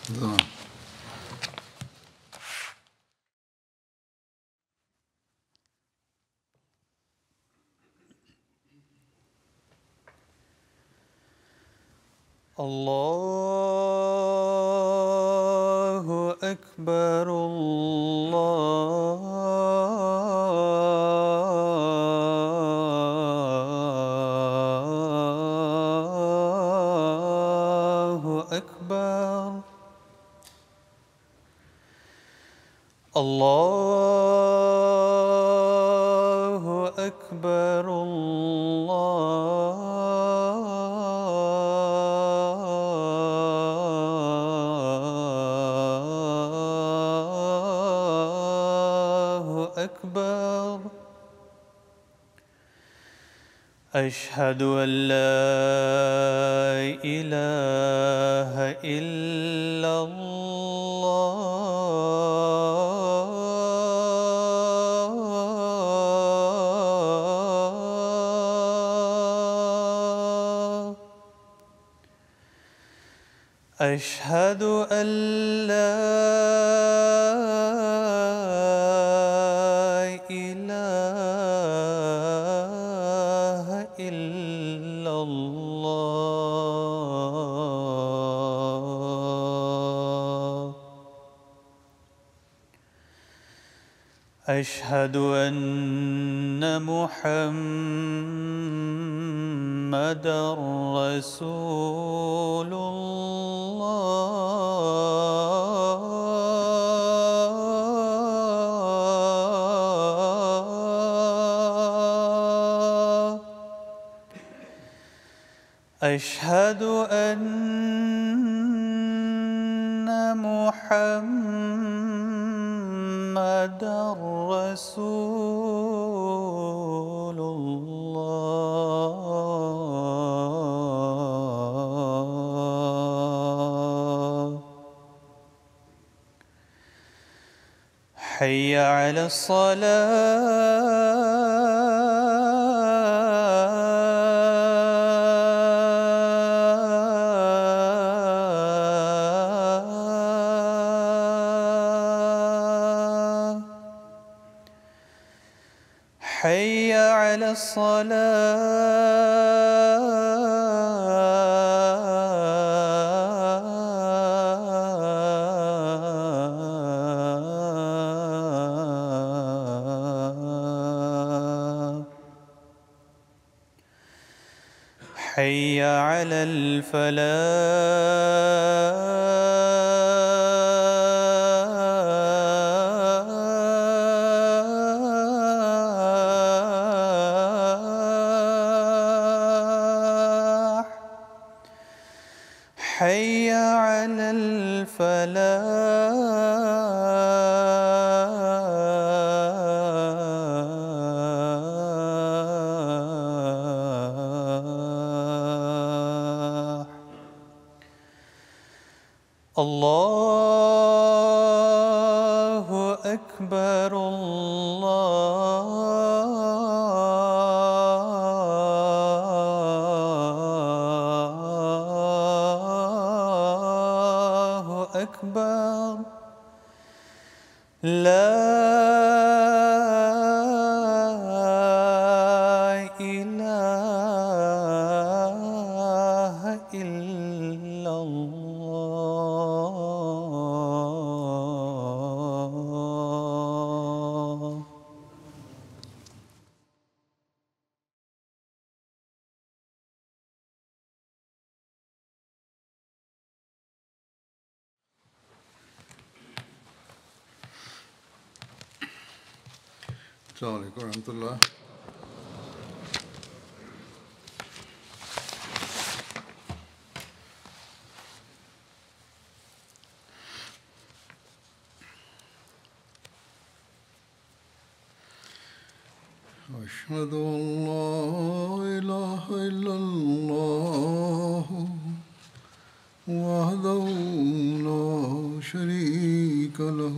زمان. الله أكبر الله أكبر الله أكبر الله أكبر. أشهد أن لا إله إلا الله. أشهد أن لا إله إلا الله. أشهد أن محمدًا رسول الله. أشهد أن محمدًا رسول الله. حي على الصلاة. حي على الصلاة. حي على الفلاح. حي على الفلاح. الله أكبر الله أكبر. لا إله إلا الله. السلام علیکم ورحمۃ اللہ. أشهد أن لا إله إلا الله وحده لا شريك له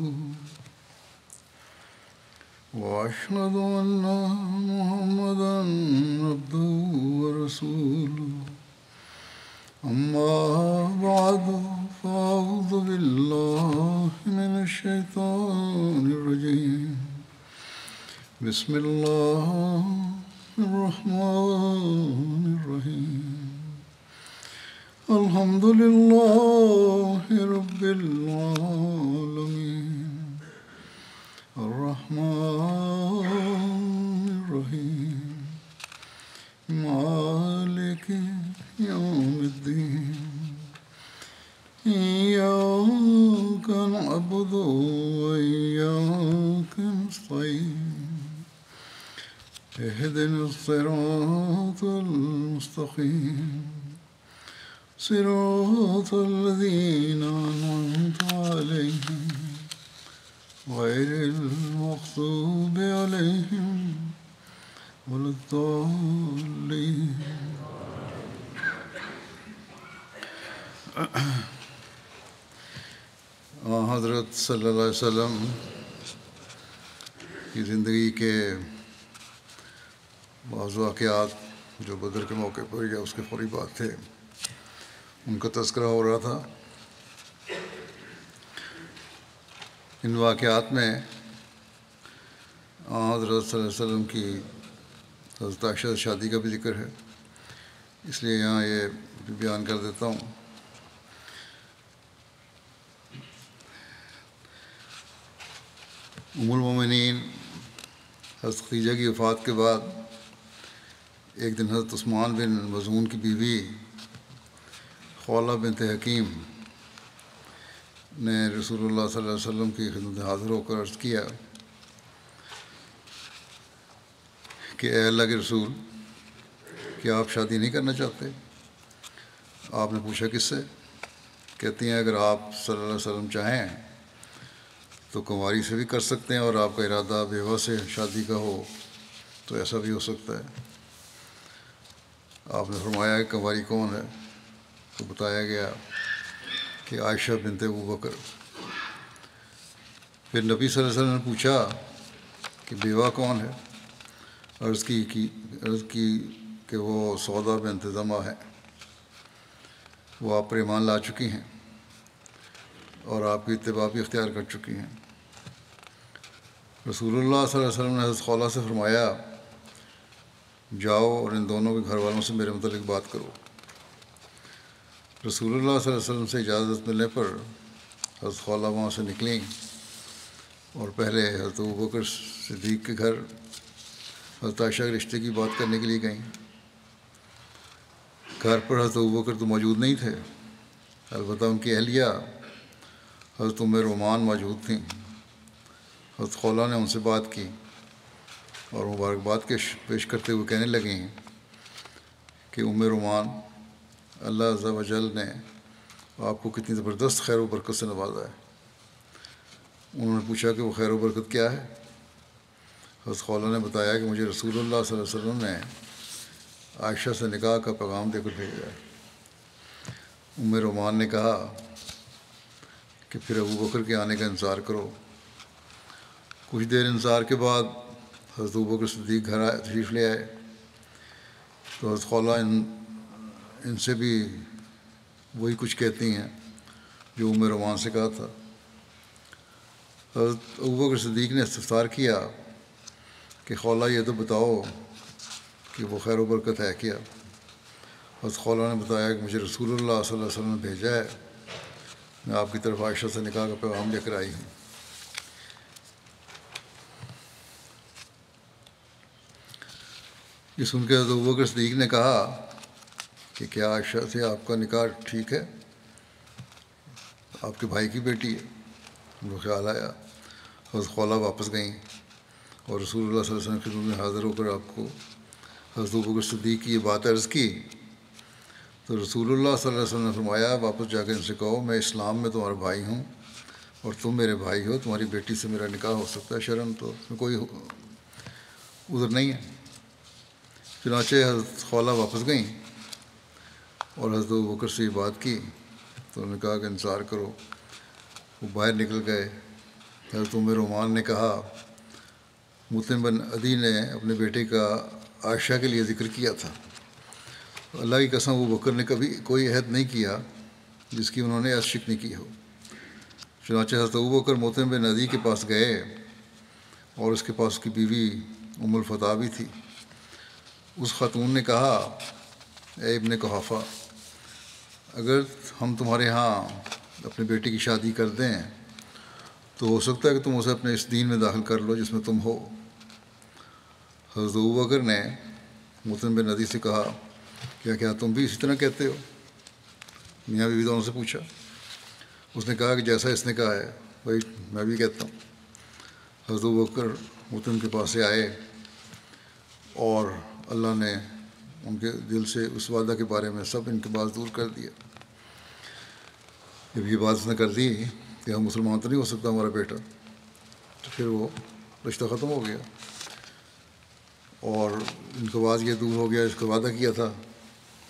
وأشهد أن محمدًا عبده ورسوله. أما بعد فأعوذ بالله بسم الله الرحمن الرحيم الحمد لله رب العالمين الرحمن الرحيم مالك يوم الدين إياك نعبد وإياك نستعين اهدنا الصراط المستقيم صراط الذين أنعمت عليهم غير المغضوب عليهم ولا الضالين. حضرت صلی اللہ علیہ وسلم کی زندگی کے بعض واقعات جو بدر کے موقع پر یا اس کے فوری بعد تھے ان کا تذکرہ ہو رہا تھا. ان واقعات میں حضرت صلی اللہ علیہ وسلم کی حضرت عائشہ سے شادی کا بھی ذکر ہے، اس لیے یہاں یہ بیان کر دیتا ہوں. ام المومنین حضرت خدیجہ کی وفات کے بعد ایک دن حضرت عثمان بن مظعون کی بیوی خولہ بنت حکیم نے رسول اللہ صلی اللہ علیہ وسلم کی خدمت میں حاضر ہو کر عرض کیا کہ اے اللہ کے رسول، کیا آپ شادی نہیں کرنا چاہتے؟ آپ نے پوچھا کس سے؟ کہتی ہیں اگر آپ صلی اللہ علیہ وسلم چاہیں تو کنواری سے بھی کر سکتے ہیں، اور آپ کا ارادہ بیوہ سے شادی کا ہو تو ایسا بھی ہو سکتا ہے. آپ نے فرمایا کہ کنواری کون ہے؟ تو بتایا گیا کہ عائشہ بنت ابو بکر. پھر نبی صلی اللہ علیہ وسلم نے پوچھا کہ بیوہ کون ہے؟ عرض کی کہ وہ سودا بنت زمع ہے، وہ آپ پر ایمان لا چکی ہیں اور آپ کی اتباع بھی اختیار کر چکی ہیں. رسول اللہ صلی اللہ علیہ وسلم نے حضرت خولہ سے فرمایا جاؤ اور ان دونوں کے گھر والوں سے میرے متعلق بات کرو. رسول اللہ صلی اللہ علیہ وسلم سے اجازت ملنے پر حضرت خولہ وہاں سے نکلیں اور پہلے حضرت ابوبکر صدیق کے گھر حضرت عائشہ کے رشتے کی بات کرنے کے لیے گئیں. گھر پر حضرت ابوبکر تو موجود نہیں تھے، البتہ ان کی اہلیہ حضرت ام رومان موجود تھیں. حضرت خولہ نے ان سے بات کی اور مبارکباد پیش کرتے ہوئے کہنے لگیں کہ ام رومان، اللہ عز و جل نے آپ کو کتنی زبردست خیر و برکت سے نوازا ہے. انہوں نے پوچھا کہ وہ خیر و برکت کیا ہے؟ حضرت خولہ نے بتایا کہ مجھے رسول اللہ صلی اللہ علیہ وسلم نے عائشہ سے نکاح کا پیغام دے کر بھیجا ہے. ام رومان نے کہا کہ پھر ابوبکر کے آنے کا انتظار کرو. کچھ دیر انتظار کے بعد حضرت ابوبکر صدیق گھر تشریف لے آئے تو حضرت خولہ ان سے بھی وہی کچھ کہتی ہیں جو ام رومان سے کہا تھا. حضرت ابوبکر صدیق نے استفسار کیا کہ خولہ یہ تو بتاؤ کہ وہ خیر و برکت ہے کیا؟ حضرت خولہ نے بتایا کہ مجھے رسول اللہ صلی اللہ علیہ وسلم نے بھیجا ہے، میں آپ کی طرف عائشہ سے نکاح کا پیغام لے کر آئی ہوں. یہ سن کے حضرت ابوبکر صدیق نے کہا کہ کیا عائشہ سے آپ کا نکاح ٹھیک ہے؟ آپ کے بھائی کی بیٹی ہے. ان کو خیال آیا. حضرت خولہ واپس گئیں اور رسول اللہ صلی اللہ علیہ وسلم کی خدمت میں حاضر ہو کر آپ کو حضرت ابوبکر صدیق کی یہ بات عرض کی تو رسول اللہ صلی اللہ علیہ وسلم نے فرمایا واپس جا کے ان سے کہو میں اسلام میں تمہارا بھائی ہوں اور تم میرے بھائی ہو، تمہاری بیٹی سے میرا نکاح ہو سکتا ہے، شرم تو اس میں کوئی عذر نہیں ہے. چنانچہ حضرت خولہ واپس گئیں اور حضرت ابوبکر سے یہ بات کی تو انہوں نے کہا کہ انتظار کرو. وہ باہر نکل گئے. حضرت ام رومان نے کہا مطعم بن عدی نے اپنے بیٹے کا عائشہ کے لیے ذکر کیا تھا. اللہ کی قسم ابوبکر نے کبھی کوئی عہد نہیں کیا جس کی انہوں نے عرض شکنی کی ہو. چنانچہ حضرت ابوبکر مطعم بن عدی کے پاس گئے اور اس کے پاس اس کی بیوی ام الفتح بھی تھی۔ اس خاتون نے کہا، اے ابن قحافہ، اگر ہم تمہارے ہاں اپنے بیٹے کی شادی کر دیں تو ہو سکتا ہے کہ تم اسے اپنے اس دین میں داخل کر لو جس میں تم ہو۔ حضرت ابوبکر نے مطعم بن عدی سے کہا، کیا تم بھی اسی طرح کہتے ہو؟ میاں بیوی دونوں سے پوچھا۔ اس نے کہا کہ جیسا اس نے کہا ہے وہی میں بھی کہتا ہوں۔ حضرت ابوبکر مطعم کے پاس سے آئے اور اللہ نے ان کے دل سے اس وعدہ کے بارے میں سب انقباض دور کر دیا۔ جب یہ بات اس نے کر دی کہ ہم مسلمان تو نہیں ہو سکتا ہمارا بیٹا، تو پھر وہ رشتہ ختم ہو گیا، اور انقباض یہ دور ہو گیا۔ اس کا وعدہ کیا تھا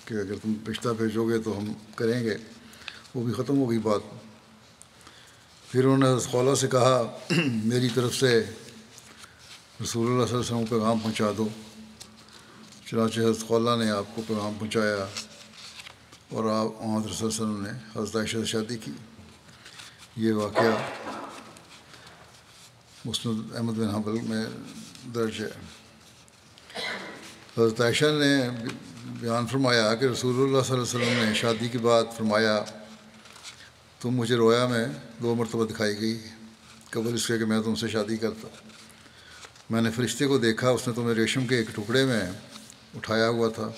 کہ اگر تم رشتہ بھیجو گے تو ہم کریں گے، وہ بھی ختم ہو گئی بات۔ پھر انہوں نے حضرت خولہ سے کہا، میری طرف سے رسول اللہ صلی اللہ علیہ وسلم کو پیغام پہنچا دو۔ چنانچہ حضرت خولہ نے آپ کو پیغام پہنچایا اور آپ حضرت صلی اللہ علیہ وسلم نے حضرت عائشہ سے شادی کی۔ یہ واقعہ مسند احمد بن حنبل میں درج ہے۔ حضرت عائشہ نے بیان فرمایا کہ رسول اللہ صلی اللہ علیہ وسلم نے شادی کے بعد فرمایا، تم مجھے رویا میں 2 مرتبہ دکھائی گئی قبل اس کے کہ میں تم سے شادی کرتا۔ میں نے فرشتے کو دیکھا، اس نے تمہیں ریشم کے ایک ٹکڑے میں اٹھایا ہوا تھا۔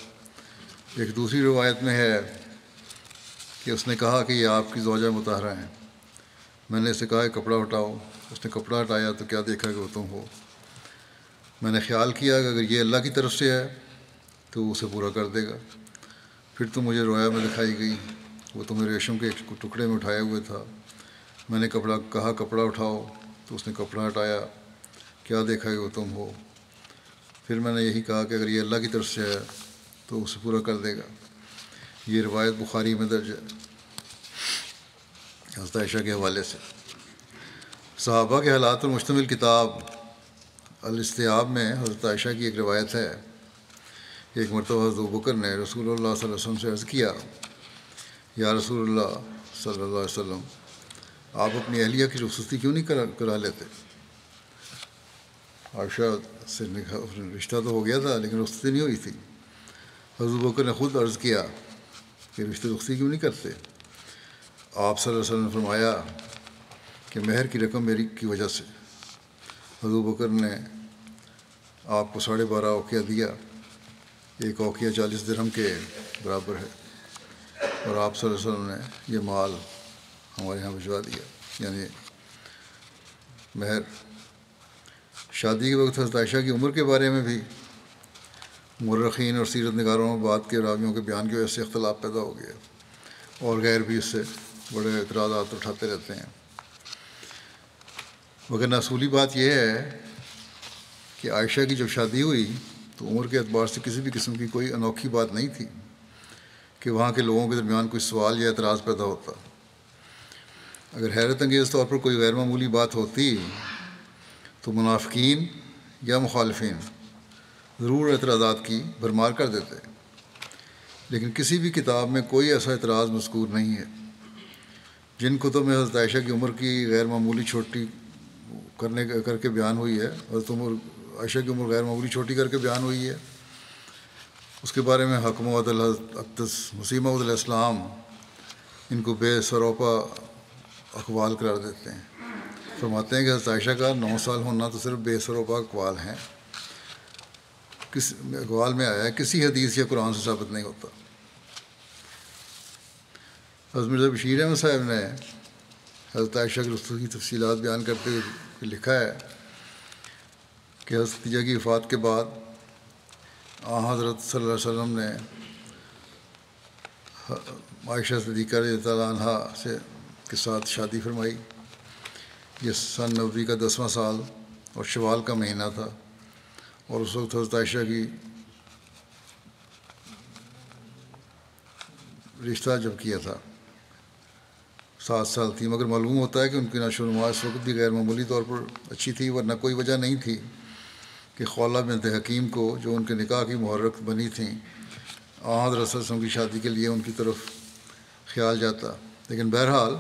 ایک دوسری روایت میں ہے کہ اس نے کہا کہ یہ آپ کی زوجہ مطہرہ ہیں۔ میں نے اسے کہا کہ کپڑا ہٹاؤ۔ اس نے کپڑا ہٹایا تو کیا دیکھا کہ وہ تم ہو۔ میں نے خیال کیا کہ اگر یہ اللہ کی طرف سے ہے تو وہ اسے پورا کر دے گا۔ پھر تم مجھے رویا میں دکھائی گئی، وہ تمہیں ریشم کے ایک ٹکڑے میں اٹھائے ہوئے تھا۔ میں نے کہا کپڑا اٹھاؤ تو اس نے کپڑا ہٹایا، کیا دیکھا کہ وہ تم ہو۔ پھر میں نے یہی کہا کہ اگر یہ اللہ کی طرف سے ہے تو اسے پورا کر دے گا۔ یہ روایت بخاری میں درج ہے حضرت عائشہ کے حوالے سے۔ صحابہ کے حالات پر مشتمل کتاب الاستیاب میں حضرت عائشہ کی ایک روایت ہے، ایک مرتبہ حضرت ابوبکر نے رسول اللہ صلی اللہ علیہ وسلم سے عرض کیا، یا رسول اللہ صلی اللہ علیہ وسلم، آپ اپنی اہلیہ کی رخصتی کیوں نہیں کرا لیتے؟ عائشہ سے رشتہ تو ہو گیا تھا لیکن رخصتی نہیں ہوئی تھی۔ حضرت ابوبکر نے خود عرض کیا کہ رشتے رخصتی کیوں نہیں کرتے؟ آپ صلی اللہ علیہ وسلم نے فرمایا کہ مہر کی رقم میری کی وجہ سے۔ حضرت ابوبکر نے آپ کو 12.5 اوقیہ دیا، ایک اوقیہ 40 درہم کے برابر ہے، اور آپ صلی اللہ علیہ وسلم نے یہ مال ہمارے یہاں بھجوا دیا، یعنی مہر۔ شادی کے وقت حضرت عائشہ کی عمر کے بارے میں بھی مورخین اور سیرت نگاروں میں بات کے راویوں کے بیان کی وجہ سے اختلاف پیدا ہو گیا، اور غیر بھی اس سے بڑے اعتراضات اٹھاتے رہتے ہیں۔ مگر اصولی بات یہ ہے کہ عائشہ کی جب شادی ہوئی تو عمر کے اعتبار سے کسی بھی قسم کی کوئی انوکھی بات نہیں تھی کہ وہاں کے لوگوں کے درمیان کوئی سوال یا اعتراض پیدا ہوتا۔ اگر حیرت انگیز طور پر کوئی غیر معمولی بات ہوتی تو منافقین یا مخالفین ضرور اعتراضات کی بھرمار کر دیتے، لیکن کسی بھی کتاب میں کوئی ایسا اعتراض مذکور نہیں ہے۔ جن کتب میں حضرت عائشہ کی عمر کی غیر معمولی چھوٹی کر کے بیان ہوئی ہے، حضرت عائشہ کی عمر غیر معمولی چھوٹی کر کے بیان ہوئی ہے، اس کے بارے میں حکم و عدل حضرت اقدس مسیح موعود علیہ السلام ان کو بے سروپا اقوال قرار دیتے ہیں۔ فرماتے ہیں کہ حضرت عائشہ کا 9 سال ہونا تو صرف بے سروپا اقوال ہیں، کس اقوال میں آیا ہے، کسی حدیث یا قرآن سے ثابت نہیں ہوتا۔ حضرت مرزا بشیر احمد صاحب نے حضرت عائشہ کی رخصتی کی تفصیلات بیان کرتے ہوئے لکھا ہے کہ حضرت خدیجہ کی وفات کے بعد حضرت صلی اللہ علیہ وسلم نے عائشہ صدیقہ رضی اللہ عنہا کے ساتھ شادی فرمائی۔ یہ سن نبوی کا 10واں سال اور شوال کا مہینہ تھا، اور اس وقت حضرت عائشہ کی رشتہ جب کیا تھا 7 سال تھی، مگر معلوم ہوتا ہے کہ ان کی نشو و نما اس وقت بھی غیر معمولی طور پر اچھی تھی، ورنہ کوئی وجہ نہیں تھی کہ خولہ بنت حکیم کو جو ان کے نکاح کی محرک بنی تھیں حضرت صلی اللہ علیہ وسلم کی شادی کے لیے ان کی طرف خیال جاتا۔ لیکن بہرحال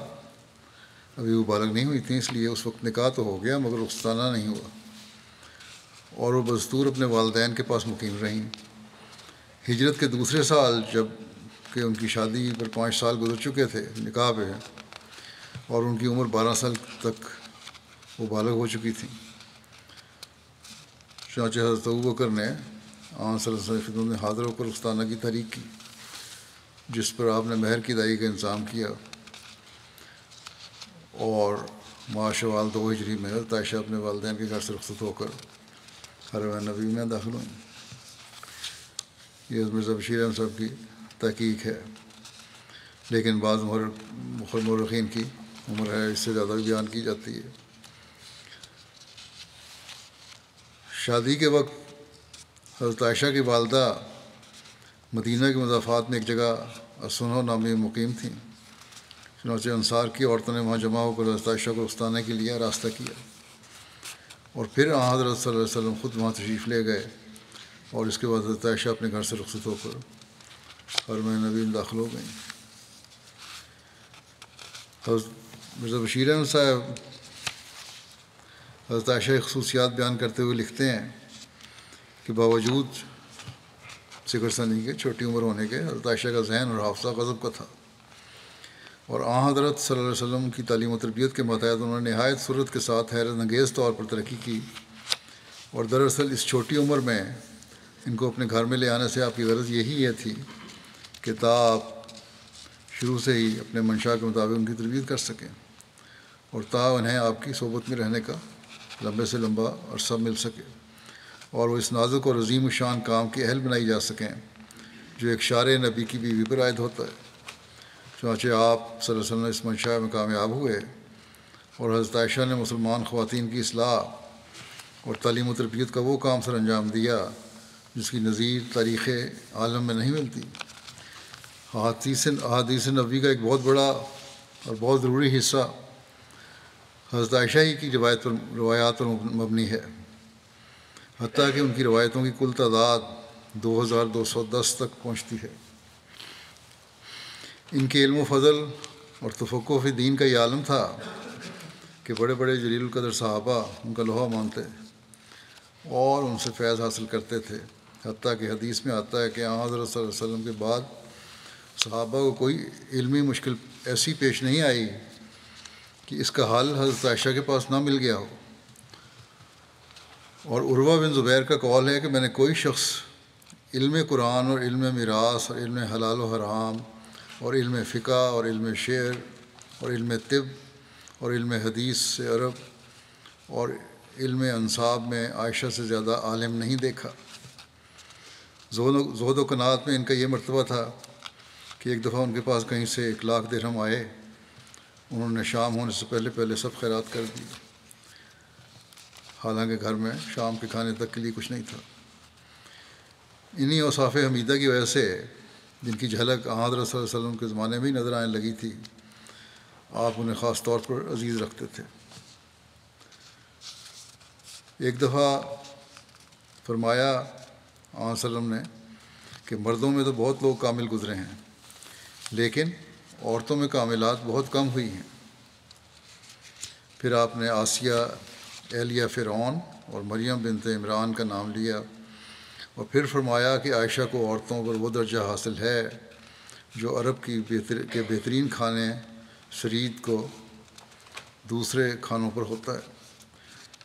ابھی وہ بالغ نہیں ہوئی تھیں، اس لیے اس وقت نکاح تو ہو گیا مگر رخصتانہ نہیں ہوا۔ اور وہ بدستور اپنے والدین کے پاس مقیم رہیں۔ ہجرت کے دوسرے سال جب کہ ان کی شادی پر 5 سال گزر چکے تھے نکاح پہ، اور ان کی عمر 12 سال تک وہ بالغ ہو چکی تھیں، چنانچہ حضرت ابوبکر نے آن صلی اللہ علیہ وسلم کی خدمت میں حاضر ہو کر رخصتانہ کی تحریک کی، جس پر آپ نے مہر کی ادائیگی کا انتظام کیا، اور ماہ شوال 2 ہجری میں حضرت عائشہ اپنے والدین کے گھر سے رخصت ہو کر حرم نبی میں داخل ہوئیں۔ یہ مرزا بشیر احمد صاحب کی تحقیق ہے، لیکن بعض مورخین کی عمر ہے اس سے زیادہ بھی بیان کی جاتی ہے۔ شادی کے وقت حضرت عائشہ کی والدہ مدینہ کے مضافات میں ایک جگہ اسنو نامی مقیم تھیں، چنانچہ انصار کی عورتوں نے وہاں جمع ہو کر حضرت عائشہ کو رخصتانہ کے لیے راستہ کیا، اور پھر حضرت صلی اللہ علیہ وسلم خود وہاں تشریف لے گئے، اور اس کے بعد حضرت عائشہ اپنے گھر سے رخصت ہو کر حرم نبی میں داخل ہو گئیں۔ حضرت مرزا بشیر احمد صاحب حضرت عائشہ کی خصوصیات بیان کرتے ہوئے لکھتے ہیں کہ باوجود صغر سنی کے، چھوٹی عمر ہونے کے، حضرت عائشہ کا ذہن اور حافظہ غضب کا تھا، اور حضرت صلی اللہ علیہ وسلم کی تعلیم و تربیت کے ماتحت انہوں نے نہایت سرعت کے ساتھ حیرت انگیز طور پر ترقی کی، اور دراصل اس چھوٹی عمر میں ان کو اپنے گھر میں لے آنے سے آپ کی غرض یہی تھی کہ آپ شروع سے ہی اپنے منشا کے مطابق ان کی تربیت کر سکیں، اور انہیں آپ کی صحبت میں رہنے کا لمبے سے لمبا عرصہ مل سکے، اور وہ اس نازک اور عظیم الشان کام کے اہل بنائی جا سکیں جو ایک شار نبی کی بیوی پر عائد ہوتا ہے۔ چنانچہ آپ صلی اللہ علیہ وسلم اس منشا میں کامیاب ہوئے، اور حضرت عائشہ نے مسلمان خواتین کی اصلاح اور تعلیم و تربیت کا وہ کام سر انجام دیا جس کی نظیر تاریخ عالم میں نہیں ملتی۔ احادیث نبوی کا ایک بہت بڑا اور بہت ضروری حصہ حضرت عائشہ ہی کی روایات پر مبنی ہے، حتیٰ کہ ان کی روایتوں کی کل تعداد 2210 تک پہنچتی ہے۔ ان کے علم و فضل اور تفقہ فی دین کا یہ عالم تھا کہ بڑے بڑے جلیل القدر صحابہ ان کا لوہا مانتے اور ان سے فیض حاصل کرتے تھے، حتیٰ کہ حدیث میں آتا ہے کہ حضرت صلی اللہ علیہ وسلم کے بعد صحابہ کو کوئی علمی مشکل ایسی پیش نہیں آئی کہ اس کا حل حضرت عائشہ کے پاس نہ مل گیا ہو۔ اور عروہ بن زبیر کا قول ہے کہ میں نے کوئی شخص علم قرآن اور علم میراث اور علم حلال و حرام اور علم فقہ اور علم شعر اور علم طب اور علم حدیث سے عرب اور علم انصاب میں عائشہ سے زیادہ عالم نہیں دیکھا۔ زہد و قناعت میں ان کا یہ مرتبہ تھا کہ ایک دفعہ ان کے پاس کہیں سے 1,00,000 درہم آئے، انہوں نے شام ہونے سے پہلے سب خیرات کر دی، حالانکہ گھر میں شام کے کھانے تک کے لیے کچھ نہیں تھا۔ انہی اوصاف حمیدہ کی وجہ سے، جن کی جھلک حضرت صلی اللہ علیہ وسلم کے زمانے میں ہی نظر آنے لگی تھی، آپ انہیں خاص طور پر عزیز رکھتے تھے۔ ایک دفعہ فرمایا صلی اللہ علیہ وسلم نے کہ مردوں میں تو بہت لوگ کامل گزرے ہیں، لیکن عورتوں میں کاملات بہت کم ہوئی ہیں۔ پھر آپ نے آسیہ اہلیہ فرعون اور مریم بنت عمران کا نام لیا، اور پھر فرمایا کہ عائشہ کو عورتوں پر وہ درجہ حاصل ہے جو عرب کے بہترین کھانے شرید کو دوسرے کھانوں پر ہوتا ہے۔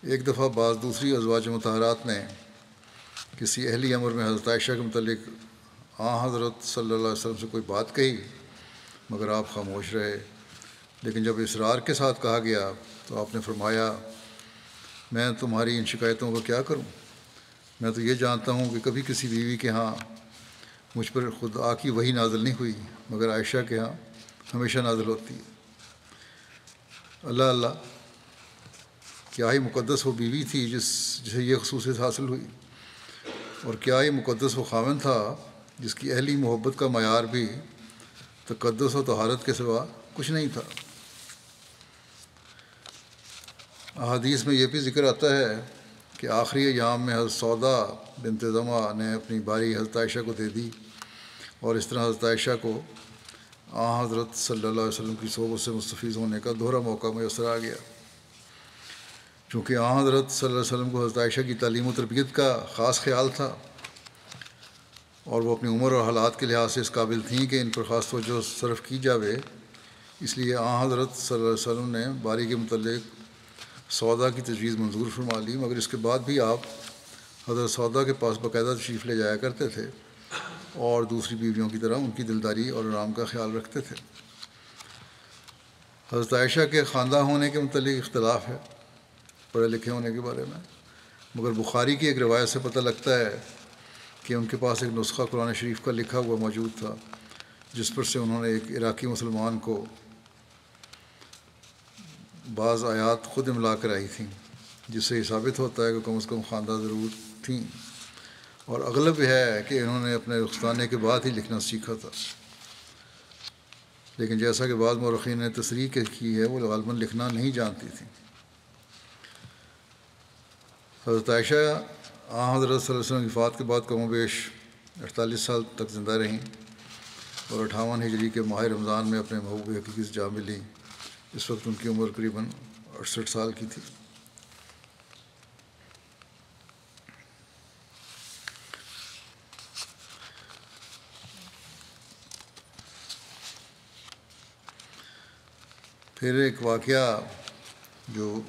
ایک دفعہ بعض دوسری ازواج مطہرات نے کسی اہلی امر میں حضرت عائشہ کے متعلق حضرت صلی اللہ علیہ وسلم سے کوئی بات کہی، مگر آپ خاموش رہے، لیکن جب اصرار کے ساتھ کہا گیا تو آپ نے فرمایا، میں تمہاری ان شکایتوں کو کیا کروں؟ میں تو یہ جانتا ہوں کہ کبھی کسی بیوی کے ہاں مجھ پر خدا کی وحی نازل نہیں ہوئی، مگر عائشہ کے ہاں ہمیشہ نازل ہوتی ہے۔ اللہ اللہ، کیا ہی مقدس وہ بیوی تھی جسے یہ خصوصیت حاصل ہوئی، اور کیا ہی مقدس وہ خاوند تھا جس کی اہلی محبت کا معیار بھی تقدس و طہارت کے سوا کچھ نہیں تھا۔ احادیث میں یہ بھی ذکر آتا ہے کہ آخری ایام میں حضرت سودا بنت زمع نے اپنی باری حضرت عائشہ کو دے دی، اور اس طرح حضرت عائشہ کو حضرت صلی اللہ علیہ وسلم کی صحبت سے مستفیض ہونے کا دوہرا موقع میسر آ گیا۔ چونکہ حضرت صلی اللہ علیہ وسلم کو حضرت عائشہ کی تعلیم و تربیت کا خاص خیال تھا اور وہ اپنی عمر اور حالات کے لحاظ سے اس قابل تھیں کہ ان پر خاص توجہ صرف کی جاوے، اس لیے حضرت صلی اللہ علیہ وسلم نے باری کے متعلق سودا کی تجویز منظور فرما لی، مگر اس کے بعد بھی آپ حضرت سودا کے پاس باقاعدہ تشریف لے جایا کرتے تھے اور دوسری بیویوں کی طرح ان کی دلداری اور آرام کا خیال رکھتے تھے۔ حضرت عائشہ کے خواندہ ہونے کے متعلق اختلاف ہے، پڑھے لکھے ہونے کے بارے میں، مگر بخاری کی ایک روایت سے پتہ لگتا ہے کہ ان کے پاس ایک نسخہ قرآن شریف کا لکھا ہوا موجود تھا، جس پر سے انہوں نے ایک عراقی مسلمان کو بعض آیات خود املا کرائی تھیں، جس سے یہ ثابت ہوتا ہے کہ کم از کم خواندہ ضرور تھیں، اور اغلب ہے کہ انہوں نے اپنے رخصتانے کے بعد ہی لکھنا سیکھا تھا، لیکن جیسا کہ بعض مورخین نے تصریح کی ہے وہ غالباً لکھنا نہیں جانتی تھیں۔ حضرت عائشہ حضرت صلی اللہ علیہ وسلم کی وفات کے بعد کم و بیش 48 سال تک زندہ رہیں اور 58 ہجری کے ماہ رمضان میں اپنے محبوب حقیقی سے جا ملیں۔ اس وقت ان کی عمر قریباً 68 سال کی تھی۔ پھر ایک واقعہ جو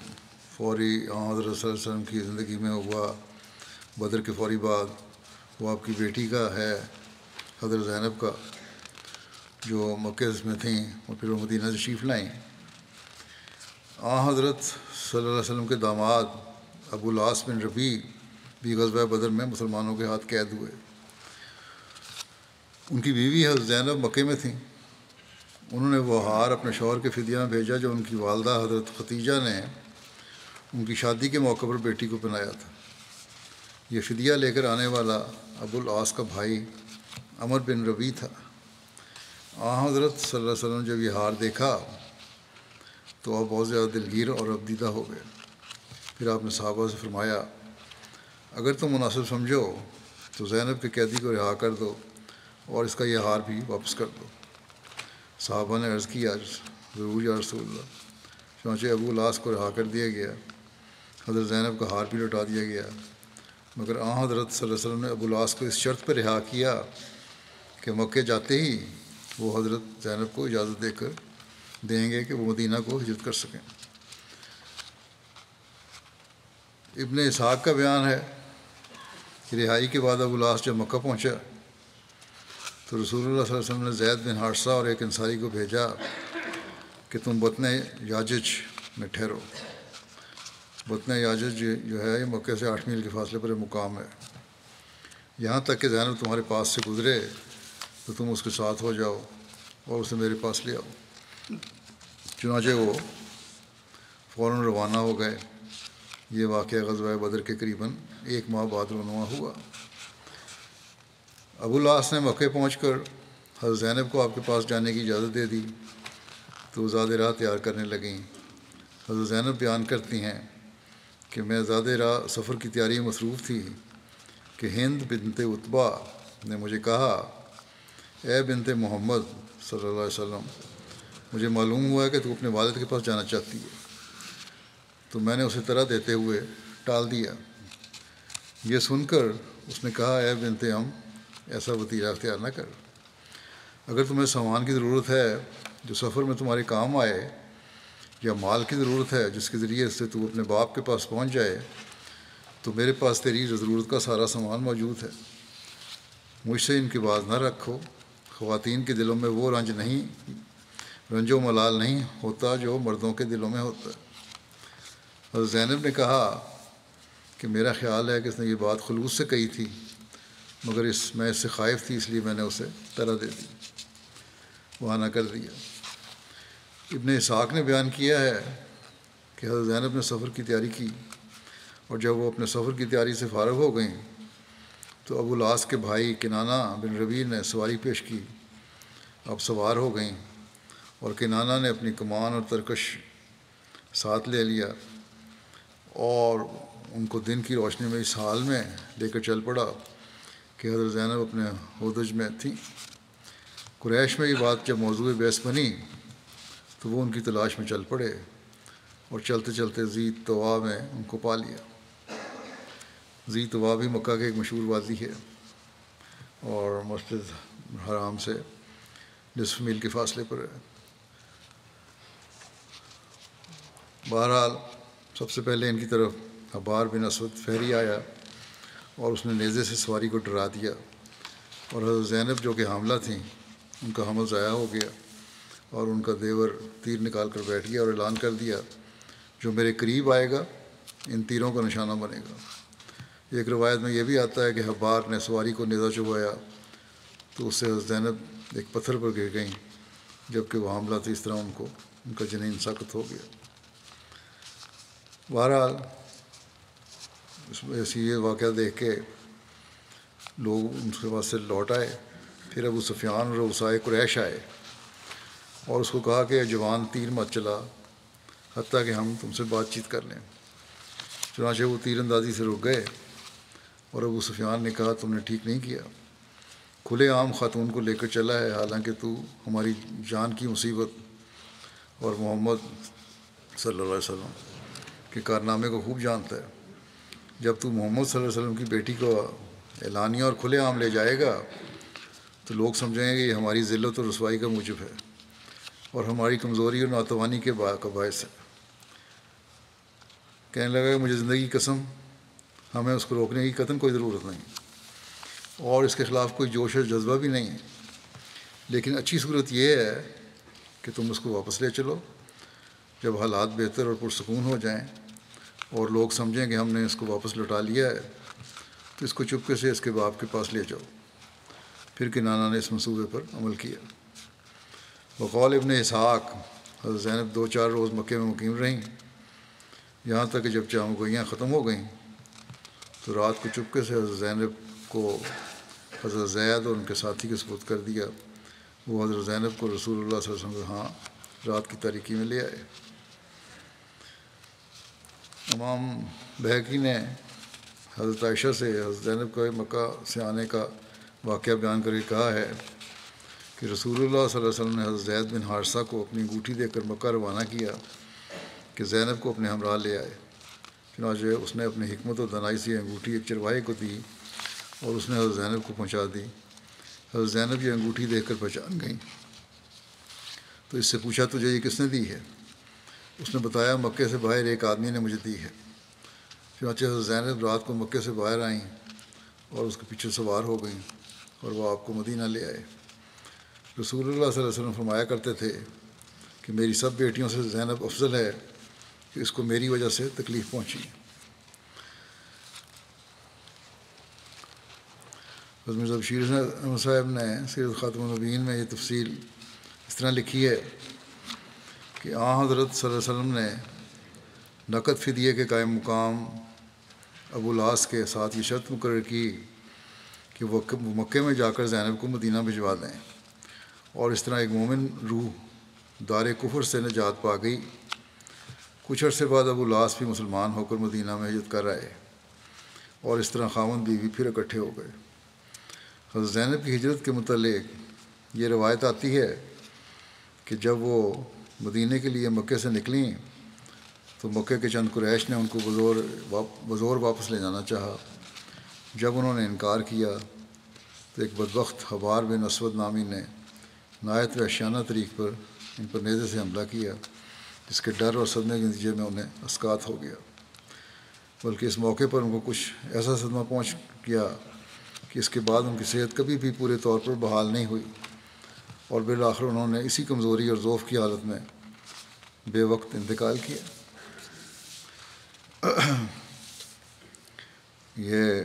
فوری حضرت صلی اللہ علیہ وسلم کی زندگی میں ہوا بدر کے فوری بعد، وہ آپ کی بیٹی کا ہے، حضرت زینب کا، جو مکہ میں تھیں اور پھر وہ مدینہ تشریف لائیں۔ حضرت صلی اللہ علیہ وسلم کے داماد ابو العاص بن ربیع بھی غزوہ بدر میں مسلمانوں کے ہاتھ قید ہوئے۔ ان کی بیوی حضرت زینب مکے میں تھیں۔ انہوں نے وہ ہار اپنے شوہر کے فدیہ میں بھیجا جو ان کی والدہ حضرت ختیجہ نے ان کی شادی کے موقع پر بیٹی کو پہنایا تھا۔ یہ فدیہ لے کر آنے والا ابو العاص کا بھائی عمر بن ربیع تھا۔ حضرت صلی اللہ علیہ وسلم نے جب یہ ہار دیکھا تو آپ بہت زیادہ دلگیر اور افدیدہ ہو گئے۔ پھر آپ نے صحابہ سے فرمایا، اگر تم مناسب سمجھو تو زینب کے قیدی کو رہا کر دو اور اس کا یہ ہار بھی واپس کر دو۔ صحابہ نے عرض کیا، ضرور یا رسول اللہ۔ چنانچہ ابو العاص کو رہا کر دیا گیا، حضرت زینب کا ہار بھی لوٹا دیا گیا، مگر حضرت صلی اللہ علیہ وسلم نے ابو العاص کو اس شرط پر رہا کیا کہ مکے جاتے ہی وہ حضرت زینب کو اجازت دیں گے کہ وہ مدینہ کو ہجرت کر سکیں۔ ابن اسحاق کا بیان ہے کہ رہائی کے بعد ابو العاص جب مکہ پہنچا تو رسول اللہ صلی اللہ علیہ وسلم نے زید بن حارثہ اور ایک انصاری کو بھیجا کہ تم بطن یاجج میں ٹھہرو۔ بطن یاجج جو ہے یہ مکہ سے 8 میل کے فاصلے پر مقام ہے۔ یہاں تک کہ زینب تمہارے پاس سے گزرے تو تم اس کے ساتھ ہو جاؤ اور اسے میرے پاس لے آؤ۔ چنانچہ وہ فوراً روانہ ہو گئے۔ یہ واقعہ غزوہ بدر کے قریباً 1 ماہ بعد رونما ہوا۔ ابو العاص نے مکہ پہنچ کر حضرت زینب کو آپ کے پاس جانے کی اجازت دے دی تو وہ زاد راہ تیار کرنے لگیں۔ حضرت زینب بیان کرتی ہیں کہ میں زاد راہ سفر کی تیاری میں مصروف تھی کہ ہند بنت عتبہ نے مجھے کہا، اے بنت محمد صلی اللہ علیہ وسلم، مجھے معلوم ہوا ہے کہ تو اپنے والد کے پاس جانا چاہتی ہے۔ تو میں نے اسے طرح دیتے ہوئے ٹال دیا۔ یہ سن کر اس نے کہا، اے بنت عم، ایسا وطیرہ اختیار نہ کر۔ اگر تمہیں سامان کی ضرورت ہے جو سفر میں تمہارے کام آئے، یا مال کی ضرورت ہے جس کے ذریعے سے تو اپنے باپ کے پاس پہنچ جائے، تو میرے پاس تیری ضرورت کا سارا سامان موجود ہے۔ مجھ سے ان کی باز نہ رکھو۔ خواتین کے دلوں میں وہ رنج و ملال نہیں ہوتا جو مردوں کے دلوں میں ہوتا ہے۔ حضرت زینب نے کہا کہ میرا خیال ہے کہ اس نے یہ بات خلوص سے کہی تھی، مگر میں اس سے خائف تھی، اس لیے میں نے اسے طرح دے دی، وہاں نہ کر دیا۔ ابن اسحاق نے بیان کیا ہے کہ حضرت زینب نے سفر کی تیاری کی، اور جب وہ اپنے سفر کی تیاری سے فارغ ہو گئیں تو ابو العاص کے بھائی کنانہ بن ربیع نے سواری پیش کی۔ اب سوار ہو گئیں اور کنانہ نے اپنی کمان اور ترکش ساتھ لے لیا اور ان کو دن کی روشنی میں اس حال میں لے کر چل پڑا کہ حضرت زینب اپنے ہودج میں تھیں۔ قریش میں یہ بات جب موضوع بحث بنی تو وہ ان کی تلاش میں چل پڑے اور چلتے چلتے ذی طوا میں ان کو پا لیا۔ ذی طوا بھی مکہ کے ایک مشہور وادی ہے اور مسجد حرام سے نصف میل کے فاصلے پر ہے۔ بہرحال سب سے پہلے ان کی طرف حبار بن اسود فہری آیا اور اس نے نیزے سے سواری کو ڈرا دیا، اور حضرت زینب جو کہ حاملہ تھیں ان کا حمل ضائع ہو گیا، اور ان کا دیور تیر نکال کر بیٹھ گیا اور اعلان کر دیا، جو میرے قریب آئے گا ان تیروں کا نشانہ بنے گا۔ ایک روایت میں یہ بھی آتا ہے کہ حبار نے سواری کو نیزہ چبھایا تو اس سے حضرت زینب ایک پتھر پر گر گئیں، جبکہ وہ حاملہ تھی، اس طرح ان کا جنین ساقط ہو گیا۔ بہرحال اس میں یہ واقعہ دیکھ کے لوگ ان کے پاس سے لوٹ آئے۔ پھر ابو سفیان اور اوسائے قریش آئے اور اس کو کہا کہ جوان تیر مت چلا حتیٰ کہ ہم تم سے بات چیت کر لیں۔ چنانچہ وہ تیر اندازی سے رک گئے، اور ابو سفیان نے کہا تم نے ٹھیک نہیں کیا، کھلے عام خاتون کو لے کر چلا ہے، حالانکہ تو ہماری جان کی مصیبت اور محمد صلی اللہ علیہ وسلم کے کارنامے کو خوب جانتا ہے۔ جب تو محمد صلی اللہ علیہ وسلم کی بیٹی کو اعلانیہ اور کھلے عام لے جائے گا تو لوگ سمجھیں گے کہ یہ ہماری ذلت اور رسوائی کا موجب ہے اور ہماری کمزوری اور ناتوانی کے باعث ہے۔ کہنے لگا کہ مجھے زندگی کی قسم ہمیں اس کو روکنے کی قطعاً کوئی ضرورت نہیں اور اس کے خلاف کوئی جوش و جذبہ بھی نہیں ہے، لیکن اچھی صورت یہ ہے کہ تم اس کو واپس لے چلو۔ جب حالات بہتر اور پرسکون ہو جائیں اور لوگ سمجھیں کہ ہم نے اس کو واپس لوٹا لیا ہے تو اس کو چپکے سے اس کے باپ کے پاس لے جاؤ۔ پھر کنانہ نے اس منصوبے پر عمل کیا۔ بقول ابن اسحاق، حضرت زینب 2-4 روز مکے میں مقیم رہیں، یہاں تک کہ جب چامگوئیاں ختم ہو گئیں تو رات کو چپکے سے حضرت زینب کو حضرت زید اور ان کے ساتھی کے سپرد کر دیا۔ وہ حضرت زینب کو رسول اللہ صلی اللہ علیہ وسلم کے ہاں رات کی تاریکی میں لے آئے۔ امام بہقی نے حضرت عائشہ سے حضرت زینب کے مکہ سے آنے کا واقعہ بیان کر کے کہا ہے کہ رسول اللہ صلی اللہ علیہ وسلم نے حضرت زید بن حارثہ کو اپنی انگوٹھی دے کر مکہ روانہ کیا کہ زینب کو اپنے ہمراہ لے آئے۔ چنانچہ اس نے اپنی حکمت و دانائی سے انگوٹھی ایک چرواہے کو دی اور اس نے حضرت زینب کو پہنچا دی۔ حضرت زینب یہ انگوٹھی دیکھ کر پہچان گئیں تو اس سے پوچھا تجھے یہ کس نے دی ہے؟ اس نے بتایا مکے سے باہر ایک آدمی نے مجھے دی ہے۔ چنانچہ حضرت زینب رات کو مکے سے باہر آئیں اور اس کے پیچھے سوار ہو گئیں اور وہ آپ کو مدینہ لے آئے۔ رسول اللہ صلی اللہ علیہ وسلم فرمایا کرتے تھے کہ میری سب بیٹیوں سے زینب افضل ہے کہ اس کو میری وجہ سے تکلیف پہنچی۔ حضرت مرزا بشیر احمد صاحب نے سیرت خاتم النبیین میں یہ تفصیل اس طرح لکھی ہے کہ حضرت صلی اللہ علیہ وسلم نے نقد فدیے کے قائم مقام ابو العاص کے ساتھ یہ شرط مقرر کی کہ وہ مکے میں جا کر زینب کو مدینہ بھجوا دیں، اور اس طرح ایک مومن روح دار کفر سے نجات پا گئی۔ کچھ عرصے بعد ابو العاص بھی مسلمان ہو کر مدینہ میں ہجرت کر آئے اور اس طرح خاوند بیوی پھر اکٹھے ہو گئے۔ حضرت زینب کی ہجرت کے متعلق یہ روایت آتی ہے کہ جب وہ مدینہ کے لیے مکے سے نکلیں تو مکے کے چند قریش نے ان کو بزور واپس لے جانا چاہا۔ جب انہوں نے انکار کیا تو ایک بدبخت حبار بن اسود نامی نے نہایت وحشیانہ طریق پر ان پر نیزے سے حملہ کیا، جس کے ڈر اور صدمے کے نتیجے میں انہیں اسقاط ہو گیا، بلکہ اس موقع پر ان کو کچھ ایسا صدمہ پہنچ گیا کہ اس کے بعد ان کی صحت کبھی بھی پورے طور پر بحال نہیں ہوئی، اور بالآخر انہوں نے اسی کمزوری اور ضعف کی حالت میں بے وقت انتقال کیا۔ یہ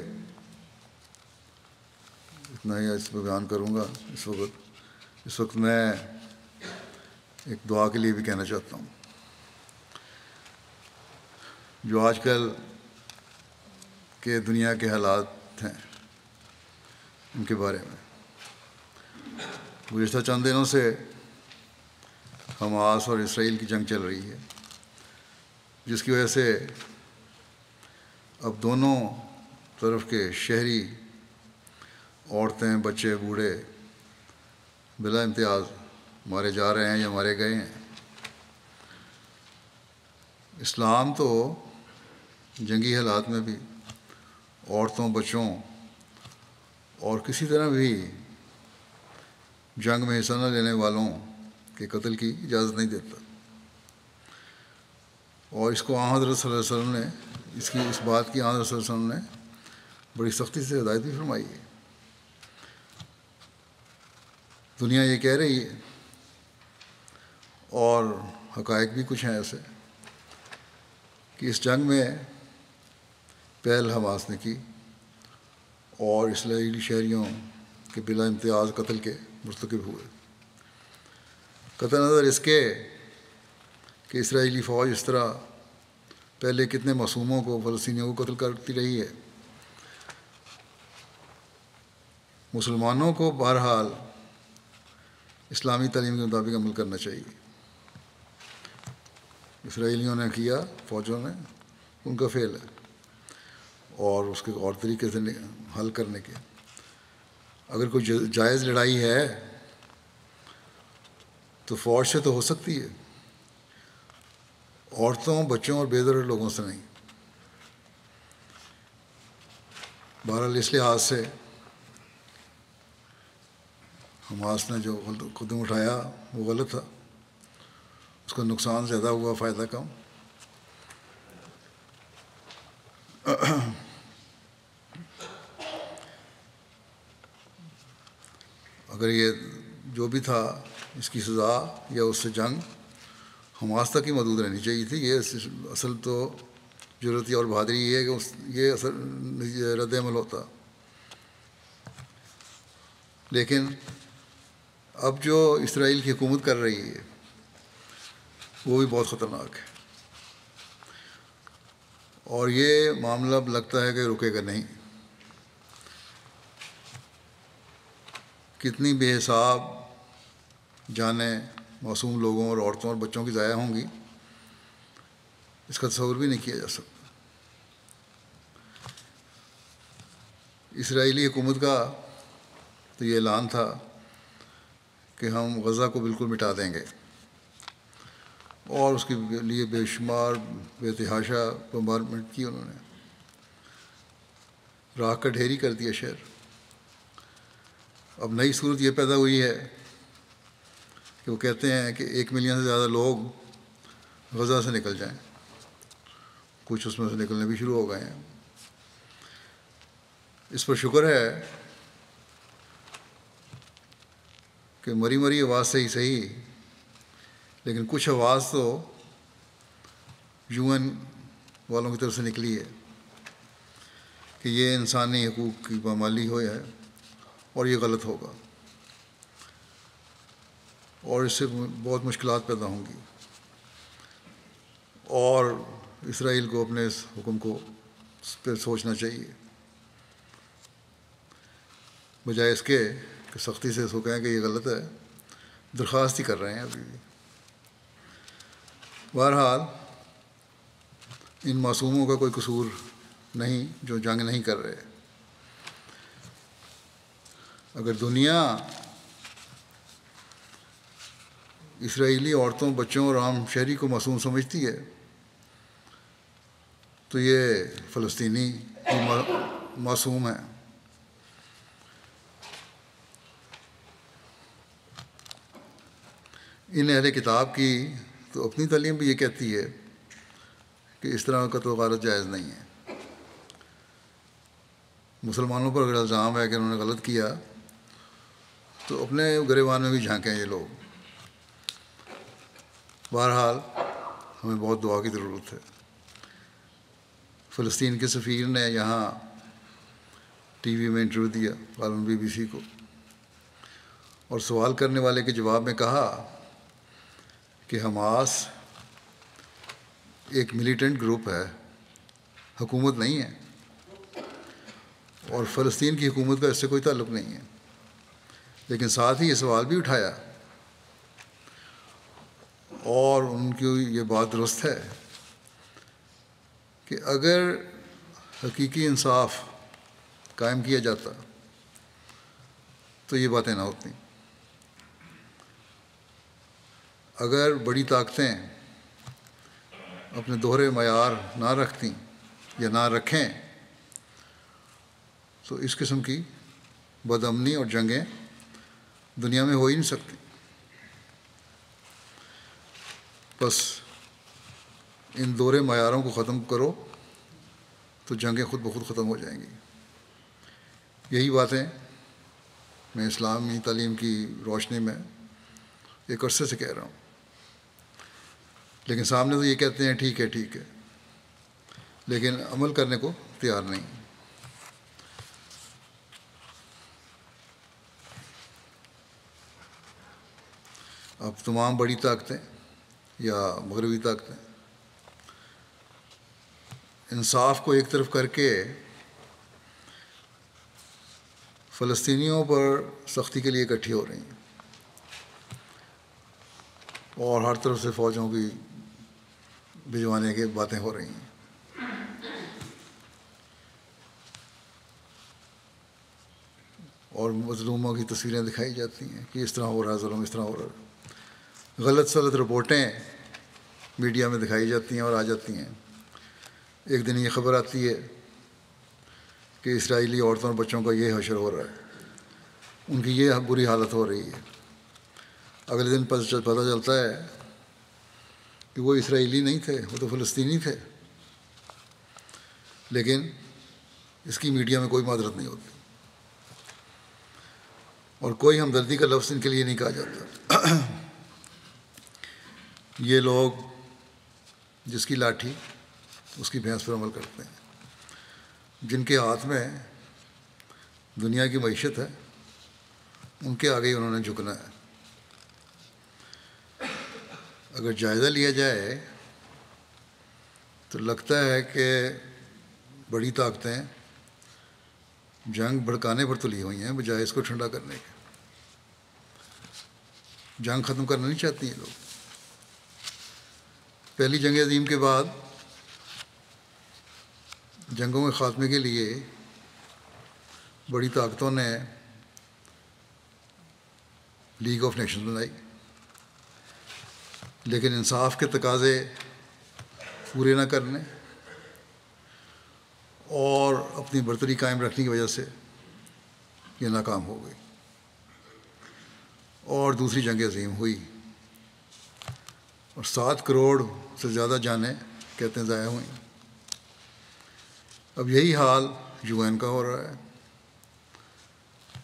اتنا ہی اس میں بیان کروں گا اس وقت میں ایک دعا کے لیے بھی کہنا چاہتا ہوں۔ جو آج کل کے دنیا کے حالات ہیں ان کے بارے میں، گزشتہ چند دنوں سے حماس اور اسرائیل کی جنگ چل رہی ہے، جس کی وجہ سے اب دونوں طرف کے شہری، عورتیں، بچے، بوڑھے بلا امتیاز مارے جا رہے ہیں یا مارے گئے ہیں۔ اسلام تو جنگی حالات میں بھی عورتوں، بچوں اور کسی طرح بھی جنگ میں حصہ نہ لینے والوں کے قتل کی اجازت نہیں دیتا، اور اس کو حضرت صلی اللہ علیہ وسلم نے اس بات کی حضرت صلی اللہ علیہ وسلم نے بڑی سختی سے ہدایت بھی فرمائی ہے۔ دنیا یہ کہہ رہی ہے، اور حقائق بھی کچھ ہیں ایسے، کہ اس جنگ میں پہل حماس نے کی اور اسرائیلی شہریوں کے بلا امتیاز قتل کے مرتکب ہوئے، قطع نظر اس کے کہ اسرائیلی فوج اس طرح پہلے کتنے معصوموں کو، فلسطینیوں کو قتل کرتی رہی ہے۔ مسلمانوں کو بہرحال اسلامی تعلیم کے مطابق عمل کرنا چاہیے۔ اسرائیلیوں نے کیا، فوجوں نے، ان کا فعل ہے، اور اس کے اور طریقے سے حل کرنے کے۔ اگر کوئی جائز لڑائی ہے تو فوج سے تو ہو سکتی ہے، عورتوں، بچوں اور بے ضرر لوگوں سے نہیں۔ بہرحال اس لحاظ سے حماس نے جو قدم اٹھایا وہ غلط تھا، اس کا نقصان زیادہ ہوا، فائدہ کم۔ اگر یہ جو بھی تھا اس کی سزا یا اس سے جنگ حماس تک ہی محدود رہنی چاہیے تھی۔ یہ اصل تو ضرورت اور بہادری یہ ہے کہ یہ اصل رد عمل ہوتا۔ لیکن اب جو اسرائیل کی حکومت کر رہی ہے وہ بھی بہت خطرناک ہے، اور یہ معاملہ اب لگتا ہے کہ رکے گا نہیں۔ کتنی بے حساب جانیں معصوم لوگوں اور عورتوں اور بچوں کی ضائع ہوں گی، اس کا تصور بھی نہیں کیا جا سکتا۔ اسرائیلی حکومت کا تو یہ اعلان تھا کہ ہم غزہ کو بالکل مٹا دیں گے، اور اس کے لیے بے شمار بے تحاشا بمبارمنٹ کی انہوں نے، راکھ کا ڈھیری کر دیا شہر۔ اب نئی صورت یہ پیدا ہوئی ہے کہ وہ کہتے ہیں کہ 1 ملین سے زیادہ لوگ غزہ سے نکل جائیں، کچھ اس میں سے نکلنے بھی شروع ہو گئے ہیں۔ اس پر شکر ہے کہ مری مری آواز سے ہی صحیح، لیکن کچھ آواز تو UN والوں کی طرف سے نکلی ہے کہ یہ انسانی حقوق کی پامالی ہوئی ہے اور یہ غلط ہوگا، اور اس سے بہت مشکلات پیدا ہوں گی، اور اسرائیل کو اپنے اس حکم کو پہ سوچنا چاہیے، بجائے اس کے کہ سختی سے اس کو کہیں کہ یہ غلط ہے۔ درخواست ہی کر رہے ہیں ابھی بھی۔ بہرحال ان معصوموں کا کوئی قصور نہیں جو جنگ نہیں کر رہے۔ اگر دنیا اسرائیلی عورتوں، بچوں اور عام شہری کو معصوم سمجھتی ہے تو یہ فلسطینی معصوم ہیں۔ ان اہل کتاب کی تو اپنی تعلیم بھی یہ کہتی ہے کہ اس طرح کا تو غارت جائز نہیں ہے۔ مسلمانوں پر اگر الزام ہے کہ انہوں نے غلط کیا تو اپنے گریبان میں بھی جھانکیں یہ لوگ۔ بہرحال ہمیں بہت دعا کی ضرورت ہے۔ فلسطین کے سفیر نے یہاں ٹی وی میں انٹرویو دیا، غالباً BBC کو، اور سوال کرنے والے کے جواب میں کہا کہ حماس ایک ملیٹنٹ گروپ ہے، حکومت نہیں ہے، اور فلسطین کی حکومت کا اس سے کوئی تعلق نہیں ہے۔ لیکن ساتھ ہی یہ سوال بھی اٹھایا، اور ان کی یہ بات درست ہے کہ اگر حقیقی انصاف قائم کیا جاتا تو یہ باتیں نہ ہوتی۔ اگر بڑی طاقتیں اپنے دوہرے معیار نہ رکھتیں یا نہ رکھیں تو اس قسم کی بد امنی اور جنگیں دنیا میں ہو ہی نہیں سکتی. بس ان دوہرے معیاروں کو ختم کرو تو جنگیں خود بخود ختم ہو جائیں گی. یہی باتیں میں اسلامی تعلیم کی روشنی میں ایک عرصے سے کہہ رہا ہوں، لیکن سامنے تو یہ کہتے ہیں ٹھیک ہے ٹھیک ہے، لیکن عمل کرنے کو تیار نہیں. اب تمام بڑی طاقتیں یا مغربی طاقتیں انصاف کو ایک طرف کر کے فلسطینیوں پر سختی کے لیے اکٹھی ہو رہی ہیں اور ہر طرف سے فوجوں کی بھجوانے کی باتیں ہو رہی ہیں. اور مظلوموں کی تصویریں دکھائی جاتی ہیں کہ اس طرح ہو رہا ہے ظلم، اس طرح ہو رہا ہے. غلط سلط رپورٹیں میڈیا میں دکھائی جاتی ہیں اور آ جاتی ہیں. ایک دن یہ خبر آتی ہے کہ اسرائیلی عورتوں اور بچوں کا یہ حشر ہو رہا ہے، ان کی یہ بری حالت ہو رہی ہے. اگلے دن پتہ چلتا ہے کہ وہ اسرائیلی نہیں تھے، وہ تو فلسطینی تھے، لیکن اس کی میڈیا میں کوئی معذرت نہیں ہوتی اور کوئی ہمدردی کا لفظ ان کے لیے نہیں کہا جاتا. یہ لوگ جس کی لاٹھی اس کی بھینس پر عمل کرتے ہیں، جن کے ہاتھ میں دنیا کی معیشت ہے ان کے آگے ہی انہوں نے جھکنا ہے. اگر جائزہ لیا جائے تو لگتا ہے کہ بڑی طاقتیں جنگ بھڑکانے پر تلی ہوئی ہیں بجائے اس کو ٹھنڈا کرنے کے. جنگ ختم کرنا نہیں چاہتی ہیں لوگ. پہلی جنگ عظیم کے بعد جنگوں کے خاتمے کے لیے بڑی طاقتوں نے لیگ آف نیشنز بنائی، لیکن انصاف کے تقاضے پورے نہ کرنے اور اپنی برتری قائم رکھنے کی وجہ سے یہ ناکام ہو گئی اور دوسری جنگ عظیم ہوئی اور 7 کروڑ سے زیادہ جانیں کہتے ہیں ضائع ہوئیں. اب یہی حال UN کا ہو رہا ہے.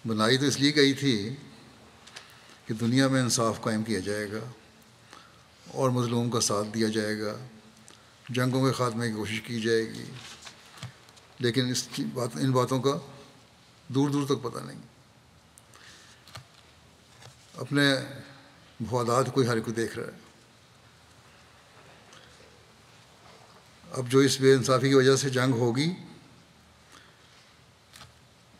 بنائی تو اس لیے گئی تھی کہ دنیا میں انصاف قائم کیا جائے گا اور مظلوم کا ساتھ دیا جائے گا، جنگوں کے خاتمے کی کوشش کی جائے گی، لیکن ان باتوں کا دور دور تک پتہ نہیں. اپنے مفادات کوئی ہر کوئی دیکھ رہا ہے. اب جو اس بے انصافی کی وجہ سے جنگ ہوگی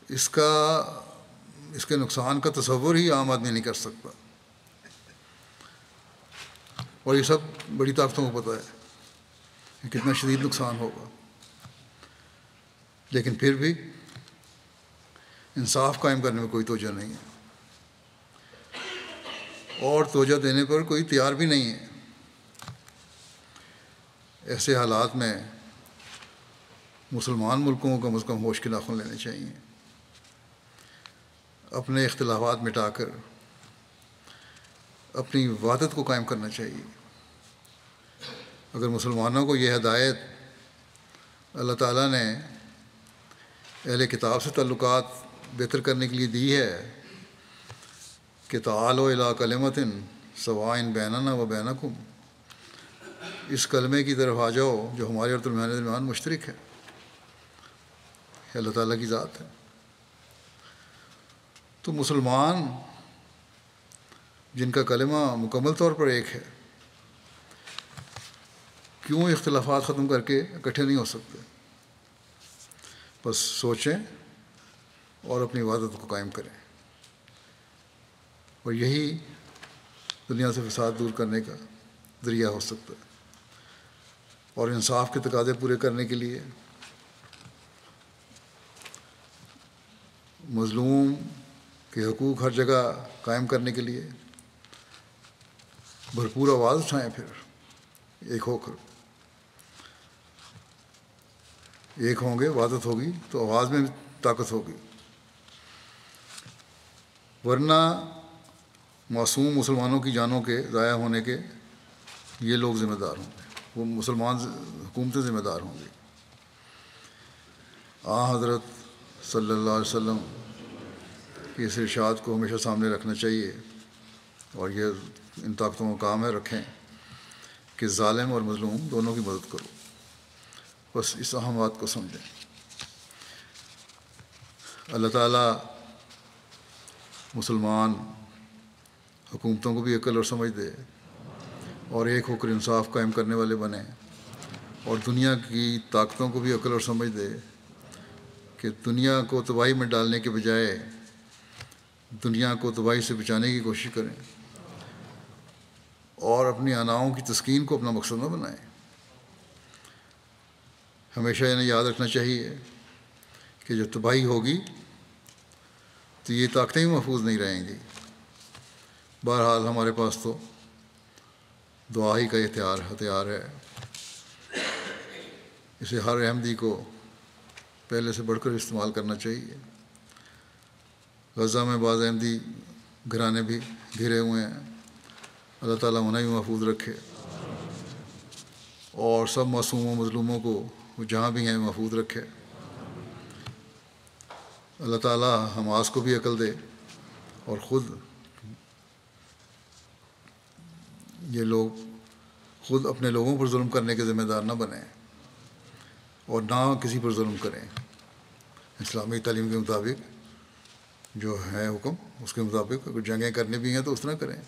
اس کے نقصان کا تصور ہی عام آدمی نہیں کر سکتا، اور یہ سب بڑی طاقتوں کو پتہ ہے کہ کتنا شدید نقصان ہوگا. لیکن پھر بھی انصاف قائم کرنے میں کوئی توجہ نہیں ہے اور توجہ دینے پر کوئی تیار بھی نہیں ہے. ایسے حالات میں مسلمان ملکوں کو کم از کم ہوش کے ناخن لینے چاہیے، اپنے اختلافات مٹا کر اپنی وحدت کو قائم کرنا چاہیے. اگر مسلمانوں کو یہ ہدایت اللہ تعالیٰ نے اہل کتاب سے تعلقات بہتر کرنے کے لیے دی ہے کہ تعالوا الی کلمۃ سواء بیننا و بینکم، اس کلمے کی طرف آ جاؤ جو ہمارے اور تمہارے درمیان مشترک ہے، اللہ تعالیٰ کی ذات ہے. تو مسلمان جن کا کلمہ مکمل طور پر ایک ہے کیوں اختلافات ختم کر کے اکٹھے نہیں ہو سکتے؟ بس سوچیں اور اپنی وحدت کو قائم کریں، اور یہی دنیا سے فساد دور کرنے کا ذریعہ ہو سکتا ہے. اور انصاف کے تقاضے پورے کرنے کے لیے مظلوم کے حقوق ہر جگہ قائم کرنے کے لیے بھرپور آواز اٹھائیں، پھر ایک ہو کر ایک ہوں گے، وحدت ہوگی تو آواز میں بھی طاقت ہوگی، ورنہ معصوم مسلمانوں کی جانوں کے ضائع ہونے کے یہ لوگ ذمہ دار ہوں گے، وہ مسلمان حکومتیں ذمہ دار ہوں گی۔ حضرت صلی اللہ علیہ وسلم کی اس ارشاد کو ہمیشہ سامنے رکھنا چاہیے، اور یہ ان طاقتوں کا کام ہے رکھیں کہ ظالم اور مظلوم دونوں کی مدد کرو۔ بس اس اہم بات کو سمجھیں۔ اللہ تعالیٰ مسلمان حکومتوں کو بھی عقل اور سمجھ دے، اور ایک ہو کر انصاف قائم کرنے والے بنیں، اور دنیا کی طاقتوں کو بھی عقل اور سمجھ دے کہ دنیا کو تباہی میں ڈالنے کے بجائے دنیا کو تباہی سے بچانے کی کوشش کریں، اور اپنی اناؤں کی تسکین کو اپنا مقصد نہ بنائیں۔ ہمیشہ انہیں یاد رکھنا چاہیے کہ جب تباہی ہوگی تو یہ طاقتیں ہی محفوظ نہیں رہیں گی۔ بہرحال ہمارے پاس تو دعا ہی کا ہتھیار ہے، اسے ہر احمدی کو پہلے سے بڑھ کر استعمال کرنا چاہیے۔ غزہ میں بعض احمدی گھرانے بھی گھرے ہوئے ہیں، اللہ تعالیٰ انہیں بھی محفوظ رکھے، اور سب معصوموں مظلوموں کو وہ جہاں بھی ہیں محفوظ رکھے۔ اللہ تعالیٰ حماس کو بھی عقل دے، اور یہ لوگ خود اپنے لوگوں پر ظلم کرنے کے ذمہ دار نہ بنیں، اور نہ کسی پر ظلم کریں۔ اسلامی تعلیم کے مطابق جو ہے حکم، اس کے مطابق اگر جنگیں کرنی بھی ہیں تو اس طرح کریں۔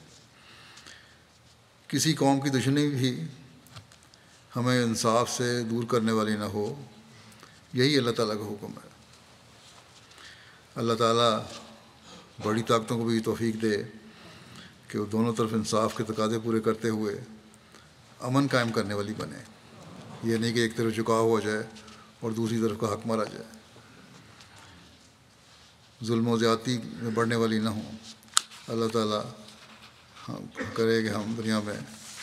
کسی قوم کی دشمنی بھی ہمیں انصاف سے دور کرنے والی نہ ہو، یہی اللہ تعالیٰ کا حکم ہے۔ اللہ تعالیٰ بڑی طاقتوں کو بھی توفیق دے کہ وہ دونوں طرف انصاف کے تقاضے پورے کرتے ہوئے امن قائم کرنے والی بنے، یہ نہیں کہ ایک طرف جھکاؤ ہو جائے اور دوسری طرف کا حق مارا جائے، ظلم و زیادتی میں بڑھنے والی نہ ہوں۔ اللہ تعالیٰ کرے کہ ہم دنیا میں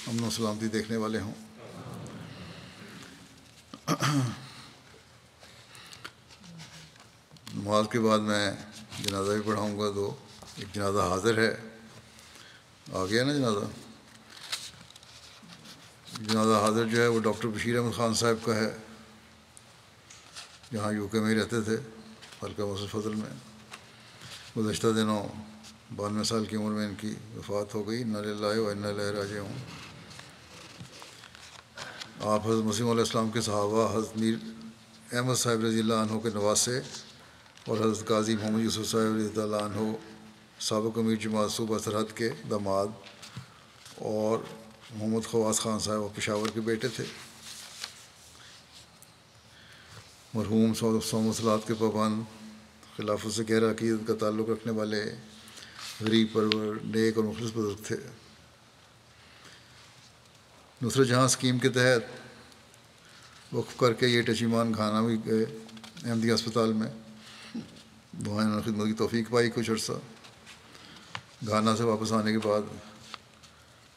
امن و سلامتی دیکھنے والے ہوں۔ نماز کے بعد میں جنازہ بھی پڑھاؤں گا، ایک جنازہ حاضر ہے، آ گیا نا جنازہ حاضر جو ہے وہ ڈاکٹر بشیر احمد خان صاحب کا ہے، جہاں UK میں ہی رہتے تھے، حلقہ مسجد فضل میں۔ گزشتہ دنوں 92 سال کی عمر میں ان کی وفات ہو گئی، انا للہ و انا الیہ راجعون۔ آپ حضرت مسیح علیہ السلام کے صحابہ حضرت میر احمد صاحب رضی اللہ عنہ کے نواسے، اور حضرت قاضی محمد یوسف صاحب رضی اللہ عنہ سابق امیر جماعت صوبہ سرحد کے داماد، اور محمد خواص خان صاحب پشاور کے بیٹے تھے۔ مرحوم صوم و صلات کے پابند، خلافت سے گہرا عقیدت کا تعلق رکھنے والے، غریب پرور، نیک اور مخلص بزرگ تھے۔ نصرت جہاں اسکیم کے تحت وقف کر کے یہ ٹچیمان گھانا بھی گئے احمدیہ ہسپتال میں، وہاں انہوں نے خدمت کی توفیق پائی کچھ عرصہ۔ گھانا سے واپس آنے کے بعد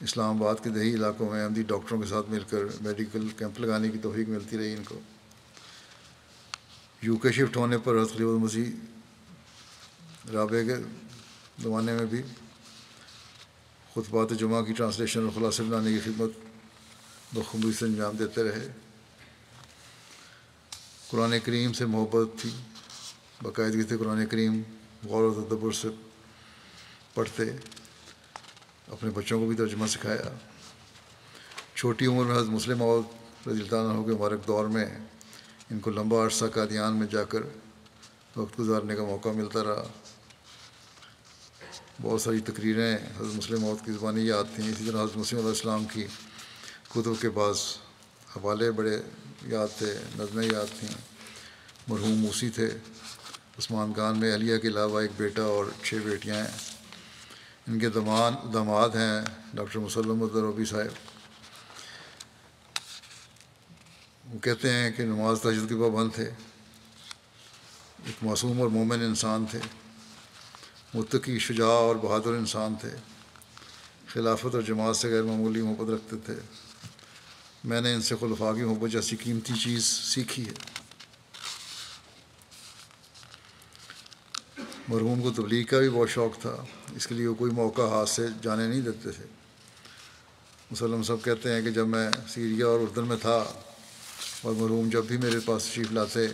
اسلام آباد کے دیہی علاقوں میں احمدی ڈاکٹروں کے ساتھ مل کر میڈیکل کیمپ لگانے کی توفیق ملتی رہی ان کو۔ UK شفٹ ہونے پر حضرت خلیفۃ مسیح رابع کے زمانے میں بھی خطبات جمعہ کی ٹرانسلیشن اور خلاصے بنانے کی خدمت بخوبی سے انجام دیتے رہے۔ قرآن کریم سے محبت تھی، باقاعدگی سے قرآن کریم غور و تدبر سے پڑھتے، اپنے بچوں کو بھی ترجمہ سکھایا۔ چھوٹی عمر میں حضرت مسلم موعود رضی اللہ عنہ کے مبارک دور میں ان کو لمبا عرصہ قادیان میں جا کر وقت گزارنے کا موقع ملتا رہا۔ بہت ساری تقریریں حضرت مسلم موعود کی زبانی یاد تھیں، اسی طرح حضرت مسیح علیہ السلام کی کتب کے بعض حوالے بڑے یاد تھے، نظمیں یاد تھیں۔ مرحوم موسی تھے۔ عثمان خان میں اہلیہ کے علاوہ ایک بیٹا اور 6 بیٹیاں ہیں۔ ان کے داماد ہیں ڈاکٹر مسلم الدروبی صاحب۔ وہ کہتے ہیں کہ نماز تہجد کے پابند تھے، ایک معصوم اور مومن انسان تھے، متقی، شجاع اور بہادر انسان تھے، خلافت اور جماعت سے غیر معمولی محبت رکھتے تھے۔ میں نے ان سے خلفاء کی محبت جیسی قیمتی چیز سیکھی ہے۔ مرحوم کو تبلیغ کا بھی بہت شوق تھا، اس کے لیے وہ کوئی موقع ہاتھ سے جانے نہیں دیتے تھے۔ مسلم صاحب کہتے ہیں کہ جب میں سیریا اور اردن میں تھا اور مرحوم جب بھی میرے پاس تشریف لاتے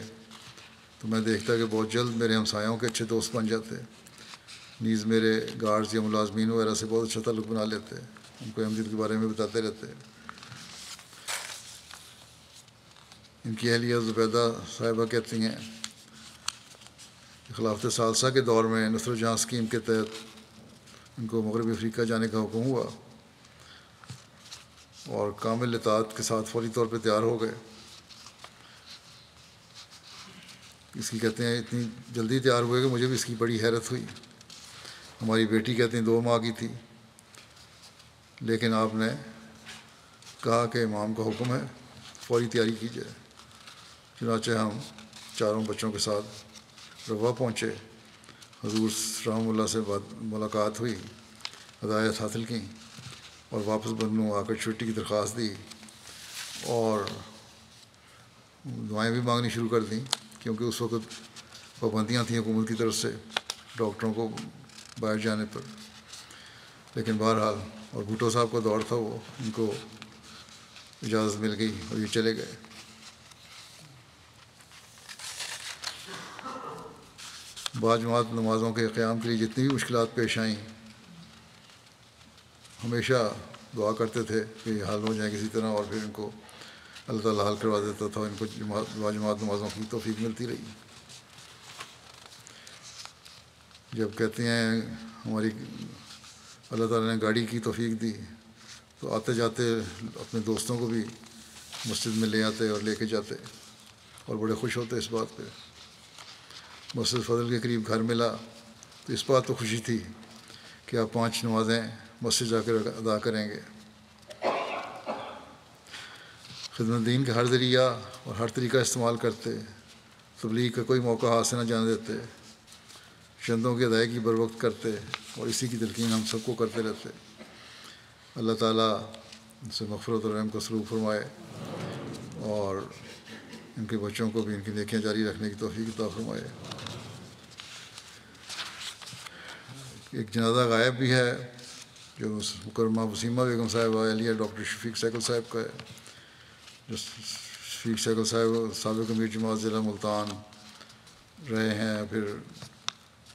تو میں دیکھتا کہ بہت جلد میرے ہمسایوں کے اچھے دوست بن جاتے، نیز میرے گارڈز یا ملازمین وغیرہ سے بہت اچھا تعلق بنا لیتے، ان کو احمدیت کے بارے میں بتاتے رہتے۔ ان کی اہلیہ زبیدہ صاحبہ کہتی ہیں کہ خلافت ثالثہ کے دور میں نصر جہاں اسکیم کے تحت ان کو مغربی افریقہ جانے کا حکم ہوا اور کامل اطاعت کے ساتھ فوری طور پہ تیار ہو گئے۔ اس کی کہتے ہیں اتنی جلدی تیار ہوئے کہ مجھے بھی اس کی بڑی حیرت ہوئی۔ ہماری بیٹی کہتے ہیں 2 ماہ کی تھی، لیکن آپ نے کہا کہ امام کا حکم ہے فوری تیاری کی جائے۔ چنانچہ ہم 4 بچوں کے ساتھ روا پہنچے، حضور رحمہ اللہ سے ملاقات ہوئی، ہدایت حاصل کی اور واپس بنو آ کر چھٹی کی درخواست دی اور دعائیں بھی مانگنی شروع کر دیں، کیونکہ اس وقت پابندیاں تھیں حکومت کی طرف سے ڈاکٹروں کو باہر جانے پر۔ لیکن بہرحال اور بھٹو صاحب کا دور تھا، وہ ان کو اجازت مل گئی اور یہ چلے گئے۔ باجماعت نمازوں کے قیام کے لیے جتنی بھی مشکلات پیش آئیں، ہمیشہ دعا کرتے تھے کہ یہ حل ہو جائیں کسی طرح، اور پھر ان کو اللہ تعالیٰ حل کروا دیتا تھا، ان کو باجماعت نمازوں کی توفیق ملتی رہی۔ جب کہتے ہیں ہماری اللہ تعالیٰ نے گاڑی کی توفیق دی تو آتے جاتے اپنے دوستوں کو بھی مسجد میں لے آتے اور لے کے جاتے اور بڑے خوش ہوتے اس بات پہ۔ مسجد فضل کے قریب گھر ملا تو اس بات تو خوشی تھی کہ آپ 5 نمازیں مسجد جا کر ادا کریں گے۔ خدمت دین کا ہر ذریعہ اور ہر طریقہ استعمال کرتے، تبلیغ کا کوئی موقع ہاتھ سے نہ جانے دیتے، چندوں کی ادائیگی بر وقت کرتے اور اسی کی تلقین ہم سب کو کرتے رہتے۔ اللہ تعالیٰ ان سے مغفرت اور رحم کا سلوک فرمائے اور ان کے بچوں کو بھی ان کی نیکیاں جاری رکھنے کی توفیق عطا فرمائے۔ ایک جنازہ غائب بھی ہے جو مکرمہ وسیمہ بیگم صاحبہ اہلیہ ڈاکٹر شفیق سیکل صاحب کا ہے، جو شفیق سیکل صاحب سابق امیر جماعت ضلع ملتان رہے ہیں، پھر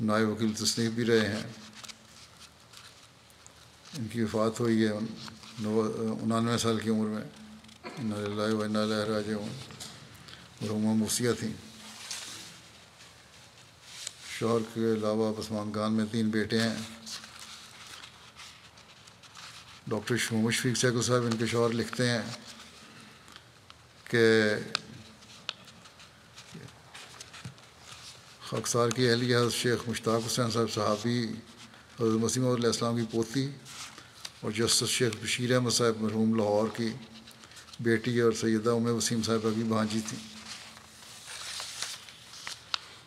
نائب وکیل تصنیف بھی رہے ہیں۔ ان کی وفات ہوئی ہے 99 سال کی عمر میں۔ انا للہ و انا الیہ راجعون۔ مرحومہ موسیہ تھیں۔ شوہر کے علاوہ پسماندگان میں 3 بیٹے ہیں۔ ڈاکٹر محمد شفیق سیکل صاحب ان کے شوہر لکھتے ہیں کہ خاکسار کی اہلیہ حضرت شیخ مشتاق حسین صاحب صحابی حضرت مسیح موعود علیہ السلام کی پوتی اور جسٹس شیخ بشیر احمد صاحب مرحوم لاہور کی بیٹی اور سیدہ ام وسیم صاحبہ کی بھانجی تھیں۔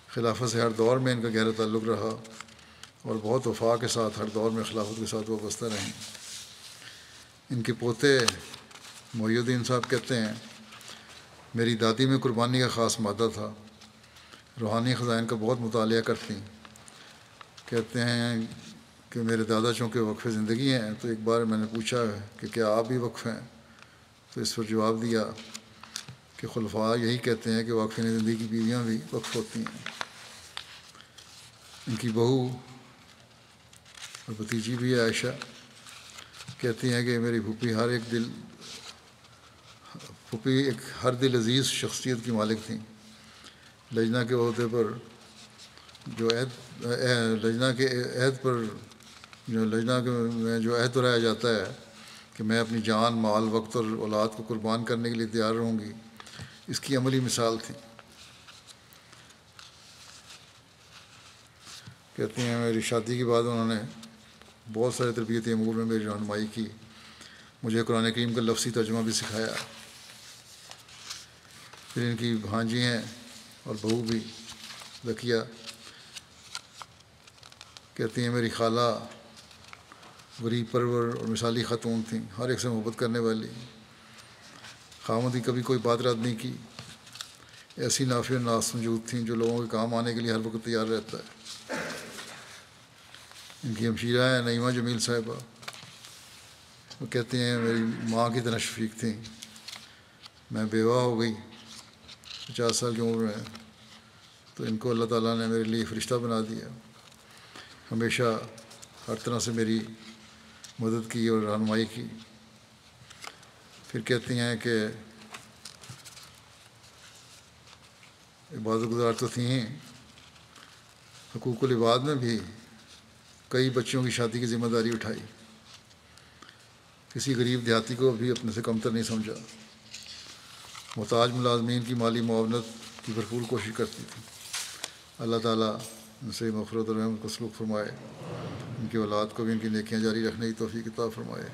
خلافت سے ہر دور میں ان کا گہرا تعلق رہا اور بہت وفا کے ساتھ ہر دور میں خلافت کے ساتھ وابستہ رہیں۔ ان کے پوتے محی الدین صاحب کہتے ہیں میری دادی میں قربانی کا خاص مادہ تھا، روحانی خزائن کا بہت مطالعہ کرتی۔ کہتے ہیں کہ میرے دادا چونکہ وقف زندگی ہیں تو ایک بار میں نے پوچھا کہ کیا آپ بھی وقف ہیں، تو اس پر جواب دیا کہ خلفاء یہی کہتے ہیں کہ واقفین زندگی کی بیویاں بھی وقف ہوتی ہیں۔ ان کی بہو اور بھتیجی بھی عائشہ کہتی ہیں کہ میری پھوپھی ایک ہر دل عزیز شخصیت کی مالک تھیں۔ لجنہ کے عہدے پر لجنہ میں جو عہد دہرایا جاتا ہے کہ میں اپنی جان، مال، وقت اور اولاد کو قربان کرنے کے لیے تیار رہوں گی، اس کی عملی مثال تھی۔ کہتی ہیں میری شادی کے بعد انہوں نے بہت سارے تربیتی امور میں میری رہنمائی کی، مجھے قرآن کریم کا لفظی ترجمہ بھی سکھایا۔ پھر ان کی بھانجی ہیں اور بہو بھی ذکیہ کہتی ہیں میری خالہ غریب پرور اور مثالی خاتون تھیں، ہر ایک سے محبت کرنے والی، خاوند کی کبھی کوئی بات رد نہیں کی، ایسی نافع ناس موجود تھیں جو لوگوں کے کام آنے کے لیے ہر وقت تیار رہتا ہے۔ ان کی ہمشیرہ ہیں نعیمہ جمیل صاحبہ، وہ کہتے ہیں میری ماں کی طرح شفیق تھیں، میں بیوہ ہو گئی 50 سال کی عمر میں، تو ان کو اللہ تعالیٰ نے میرے لیے فرشتہ بنا دیا، ہمیشہ ہر طرح سے میری مدد کی اور رہنمائی کی۔ پھر کہتی ہیں کہ عبادت گزار تو تھیں، حقوق العباد میں بھی کئی بچوں کی شادی کی ذمہ داری اٹھائی، کسی غریب دیہاتی کو بھی اپنے سے کمتر نہیں سمجھا، محتاج ملازمین کی مالی معاونت کی بھرپور کوشش کرتی تھی۔ اللہ تعالیٰ ان سے مغفرت اور رحمت کو سلوک فرمائے، ان کی اولاد کو بھی ان کی نیکیاں جاری رکھنے کی توفیق عطا فرمائے۔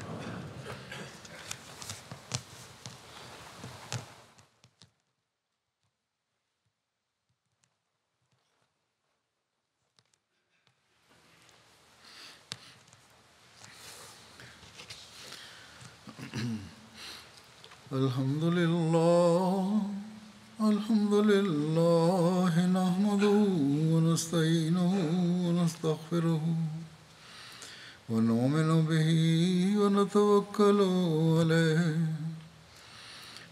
الحمد لله نحمده ونستعينه ونستغفره ونؤمن به ونتوكل عليه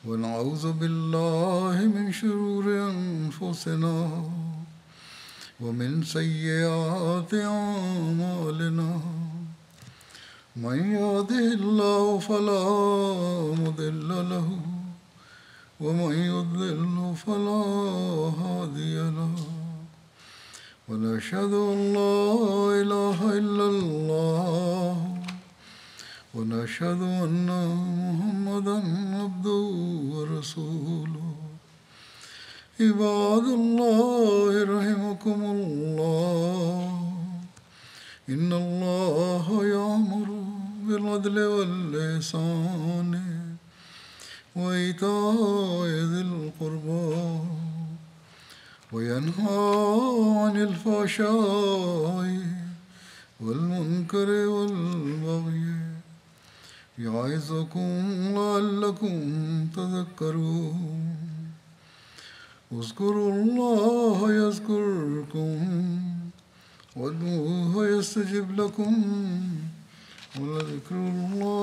ونعوذ بالله من شرور أنفسنا ومن سيئات أعمالنا، من يهده الله فلا مضل له ومن يضلل فلا هادي له، ونشهد أن لا إله إلا الله ونشهد أن محمدا عبده ورسوله۔ عباد الله رحمكم الله، إن الله يأمر بالعدل والإحسان وإيتاء ذي القربى وينهى عن الفحشاء والمنكر والبغي، يعظكم لعلكم تذكرون۔ اذكروا الله يذكركم وادعوه يستجب لكم، ولذكر الله